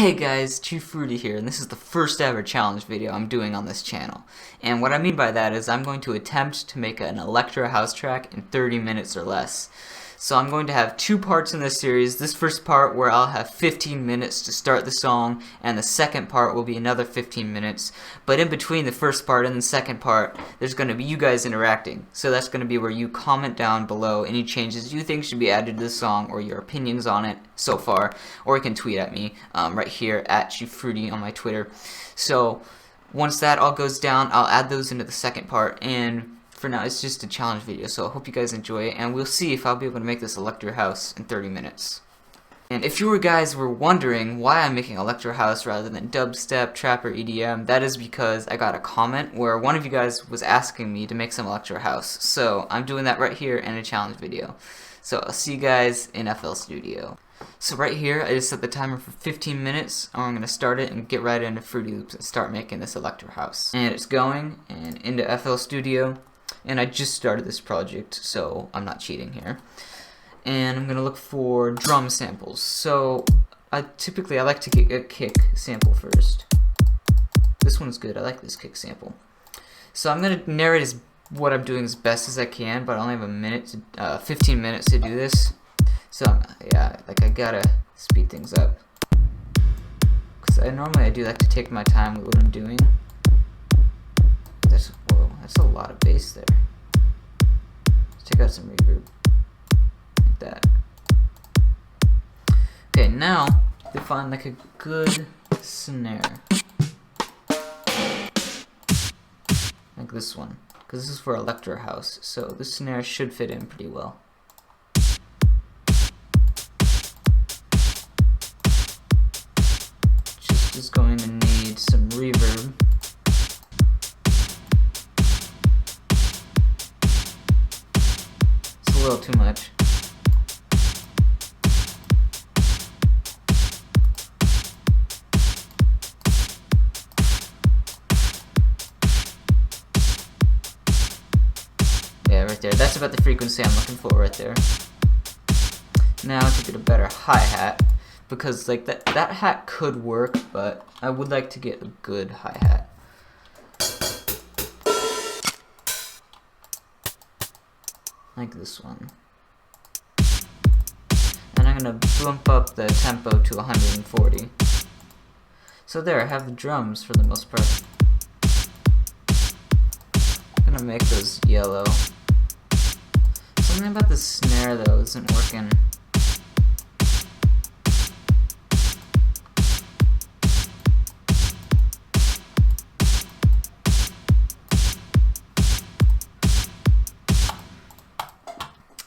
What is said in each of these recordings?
Hey guys, Chief Fruity here, and this is the first ever challenge video I'm doing on this channel. And what I mean by that is I'm going to attempt to make an electro house track in 30 minutes or less. So I'm going to have two parts in this series. This first part where I'll have 15 minutes to start the song, and the second part will be another 15 minutes. But in between the first part and the second part, there's going to be you guys interacting. So that's going to be where you comment down below any changes you think should be added to the song or your opinions on it so far. Or you can tweet at me right here at Chief Fruity on my Twitter. So once that all goes down, I'll add those into the second part, and for now it's just a challenge video, so I hope you guys enjoy it, and we'll see if I'll be able to make this electro house in 30 minutes. And if you guys were wondering why I'm making electro house rather than dubstep, trap, or EDM, that is because I got a comment where one of you guys was asking me to make some electro house, so I'm doing that right here in a challenge video. So I'll see you guys in FL Studio. So right here, I just set the timer for 15 minutes. I'm going to start it and get right into Fruity Loops and start making this electro house. And it's going, and into FL Studio. And I just started this project, so I'm not cheating here. And I'm going to look for drum samples. So I like to get a kick sample first. This one's good. I like this kick sample. So I'm going to narrate what I'm doing as best as I can, but I only have 15 minutes to do this. So yeah, I gotta speed things up, because normally I do like to take my time with what I'm doing. Whoa, that's a lot of bass there. Let's take out some reverb, like that. Okay, now we find like a good snare, like this one, because this is for electro house, so this snare should fit in pretty well. Is going to need some reverb. It's a little too much. Yeah, right there. That's about the frequency I'm looking for right there. Now to get a better hi-hat, because like that hat could work, but I would like to get a good hi-hat. Like this one. And I'm gonna bump up the tempo to 140. So there, I have the drums for the most part. I'm gonna make those yellow. Something about the snare though isn't working.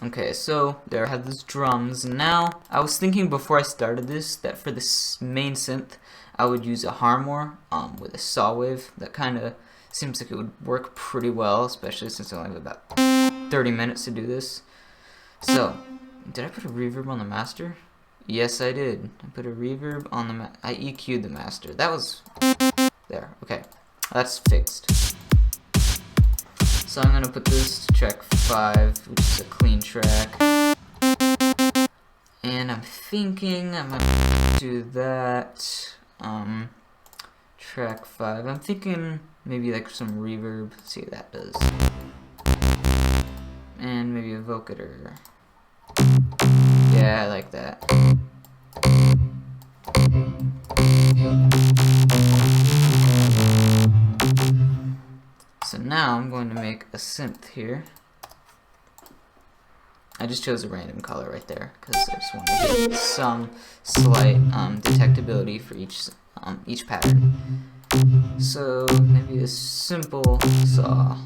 Okay, so there I have those drums, and now I was thinking before I started this that for this main synth I would use a Harmor with a saw wave. That kind of seems like it would work pretty well, especially since I only have about 30 minutes to do this. So, did I put a reverb on the master? Yes, I did. I put a reverb on the I EQ'd the master. That was there. Okay, that's fixed. So I'm going to put this to track 5, which is a clean track. And I'm thinking I might do that. Track 5. I'm thinking maybe like some reverb. Let's see what that does. And maybe a vocoder. Yeah, I like that. So now I'm going to make a synth here. I just chose a random color right there because I just want to get some slight detectability for each pattern. So maybe a simple saw.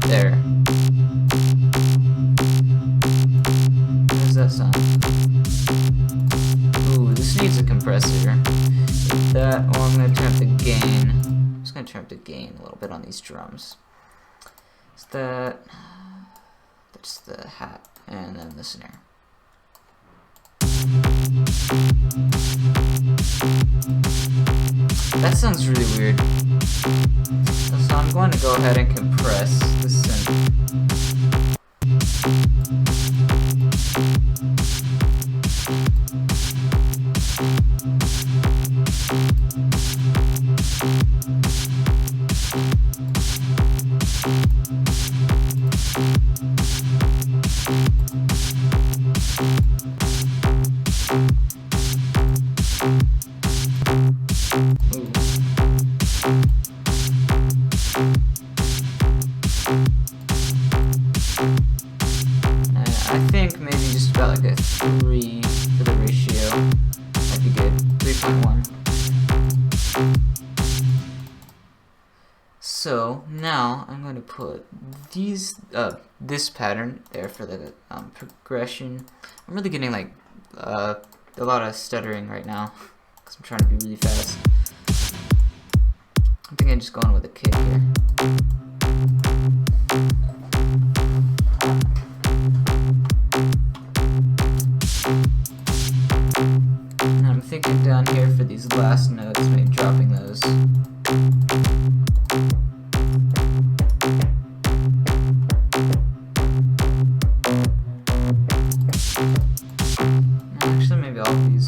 There. How does that sound? Ooh, this needs a compressor. Like that, or I'm going to turn up the gain. I'm just going to turn up the gain a little bit on these drums. Is that... That's the hat. And than the snare. That sounds really weird. So I'm going to go ahead and compress the synth. I think maybe just about like a 3 for the ratio. That'd be good. 3.1. So now I'm going to put this pattern there for the progression. I'm really getting like a lot of stuttering right now because I'm trying to be really fast. I think I'm just going with a kick here. And I'm thinking down here for these last notes, maybe dropping those. Actually, maybe all of these.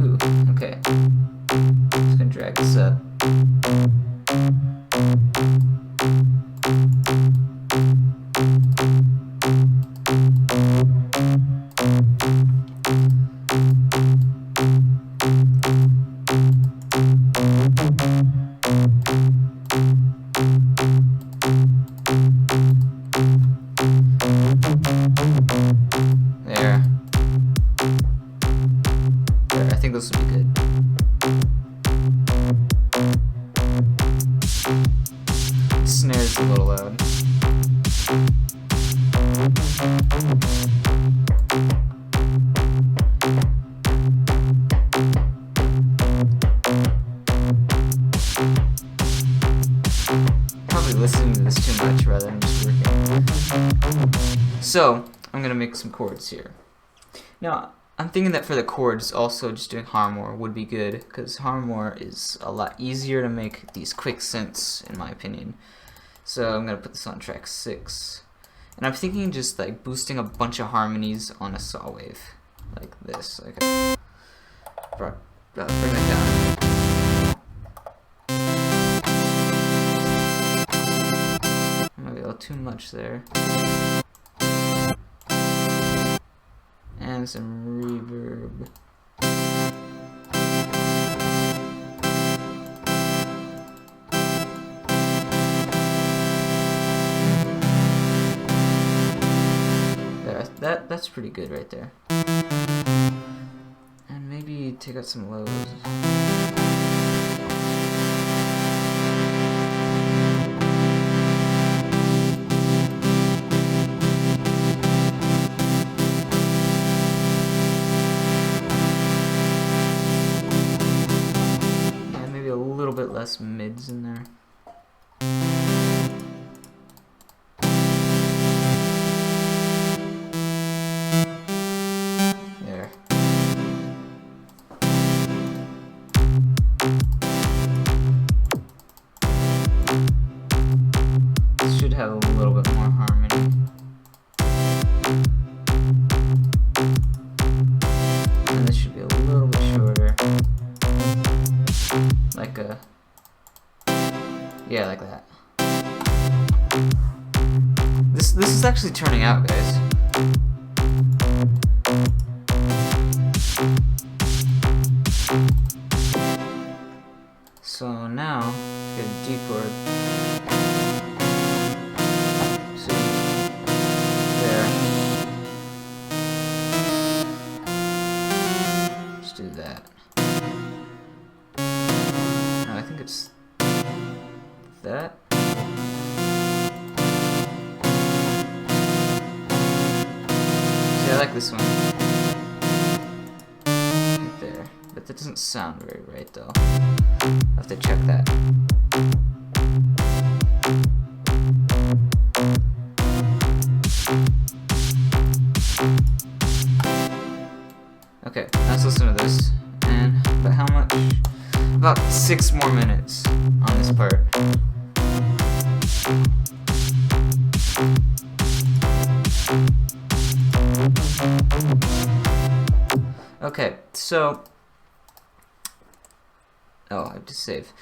Ooh, okay. Just gonna drag this up. There. I think this will be good. Snare's a little loud. Probably listening to this too much rather than just working. So, I'm gonna make some chords here. Now, I'm thinking that for the chords, also just doing Harmor would be good, because Harmor is a lot easier to make these quick synths, in my opinion. So I'm going to put this on track 6. And I'm thinking just like boosting a bunch of harmonies on a saw wave, like this. Like bring that down. Maybe a little too much there. And some reverb. There, that's pretty good right there. And maybe take out some lows. Bit less mids in there. There. This should have a little bit more harmony. And this should be a little bit shorter. Like a, yeah, like that. This is actually turning out, guys. So now, get a D chord. So there. Let's do that. I think it's that. I like this one. Right there. But that doesn't sound very right though. I'll have to check that. Okay, let's listen to this. And but how much? About 6 more minutes on this part. Okay, so I have to save.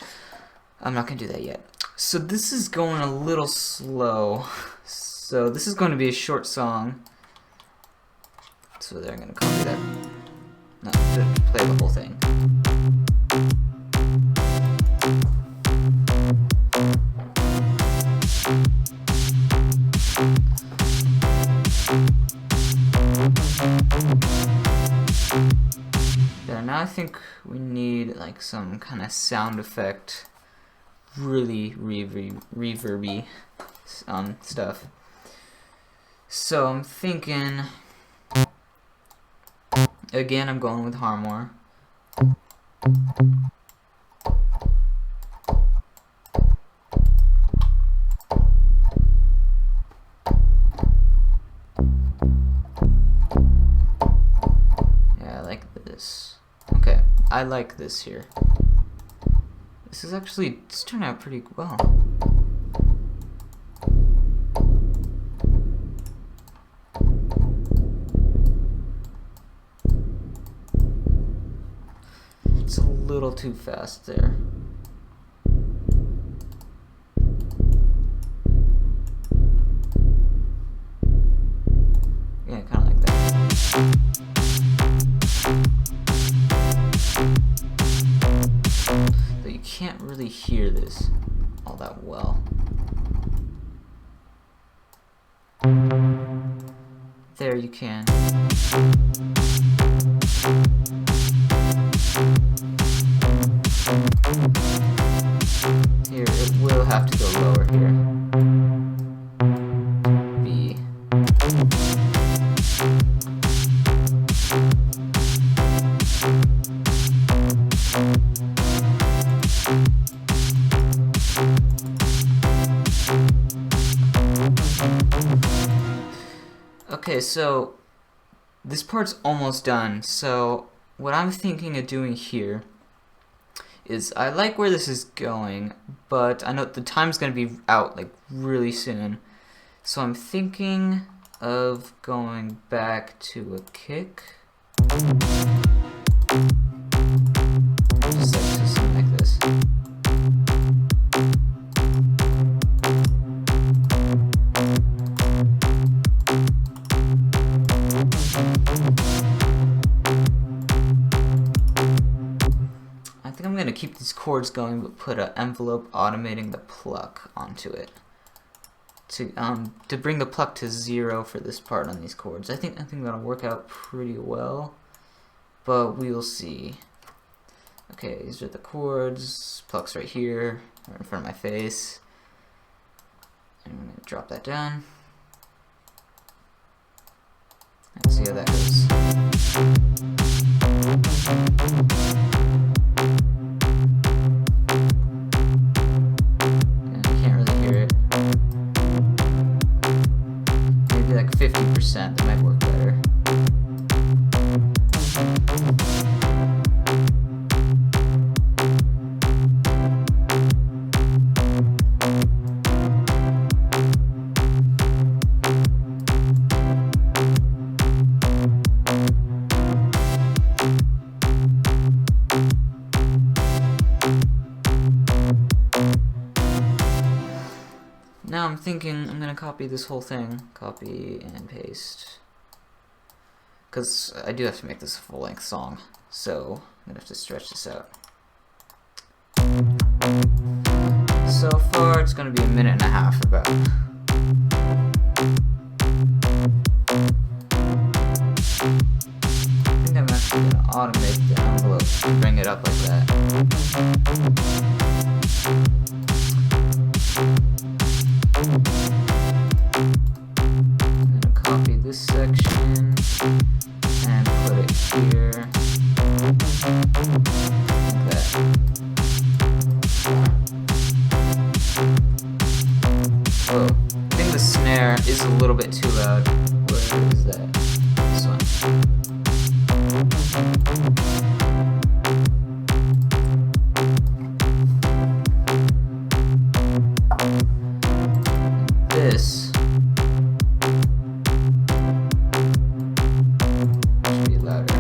I'm not gonna do that yet. So this is going a little slow. So this is going to be a short song. So there, I'm gonna copy that. No, to play the whole thing. Yeah, now I think we need like some kind of sound effect, really reverby stuff. So I'm thinking, again, I'm going with Harmor. Yeah, I like this. Okay, I like this here. This is actually, it's turned out pretty well. It's a little too fast there. Yeah, kind of like that. But you can't really hear this all that well. There you can. Here, it will have to go lower here. B. Okay, so this part's almost done. So what I'm thinking of doing here is, I like where this is going, but I know the time's gonna be out like really soon. So I'm thinking of going back to a kick. Just like something like this. I'm gonna keep these chords going, but put an envelope automating the pluck onto it to bring the pluck to 0 for this part on these chords. I think that'll work out pretty well, but we will see. Okay, these are the chords. Pluck's right here, right in front of my face. And I'm gonna drop that down. Let's see how that goes. Like 50%, that might work better. Now I'm thinking I'm gonna copy this whole thing, copy and paste, because I do have to make this a full-length song, so I'm gonna have to stretch this out. So far it's gonna be 1.5 minutes about. I think I'm actually gonna automate the envelope and bring it up like that. I'm gonna copy this section and put it here. Like that. Whoa, I think the snare is a little bit too loud. Where is that? This one. This should be louder.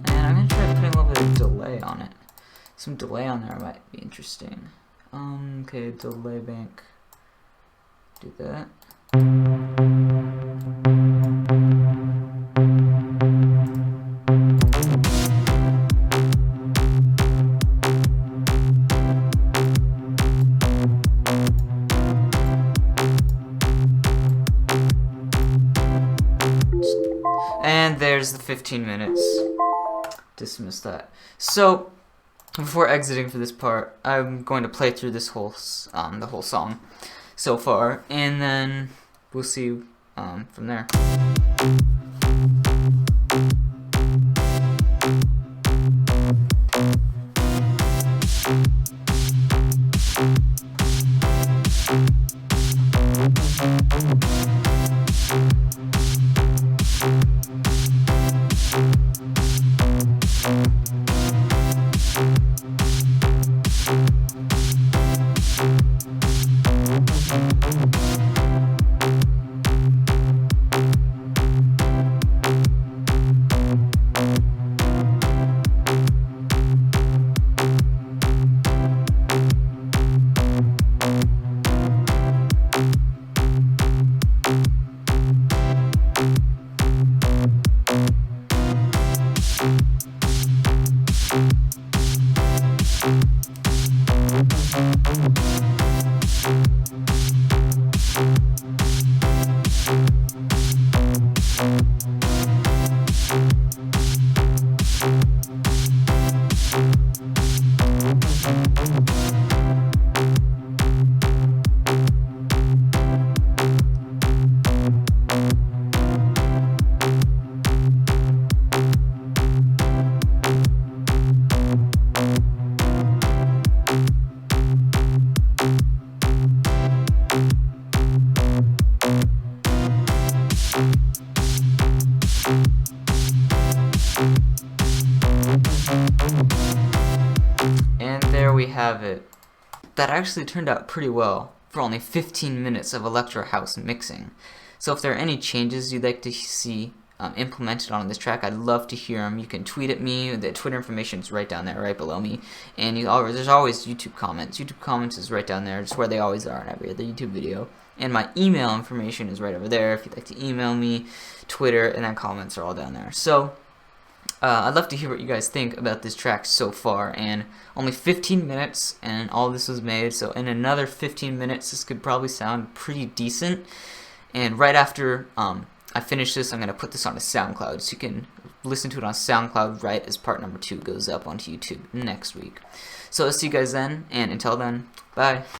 And I'm gonna try putting a little bit of delay on it. Some delay on there might be interesting. Okay, delay bank. Do that. And there's the 15 minutes. Dismiss that. So before exiting for this part, I'm going to play through this whole the whole song so far, and then we'll see from there. And there we have it. That actually turned out pretty well for only 15 minutes of electro house mixing. So if there are any changes you'd like to see implemented on this track, I'd love to hear them. You can tweet at me. The Twitter information is right down there, right below me. And there's always YouTube comments. YouTube comments is right down there. It's where they always are in every other YouTube video. And my email information is right over there if you'd like to email me. Twitter and then comments are all down there. So I'd love to hear what you guys think about this track so far, and only 15 minutes and all this was made, so in another 15 minutes this could probably sound pretty decent. And right after I finish this, I'm going to put this on a SoundCloud, so you can listen to it on SoundCloud right as part number 2 goes up onto YouTube next week. So I'll see you guys then, and until then, bye.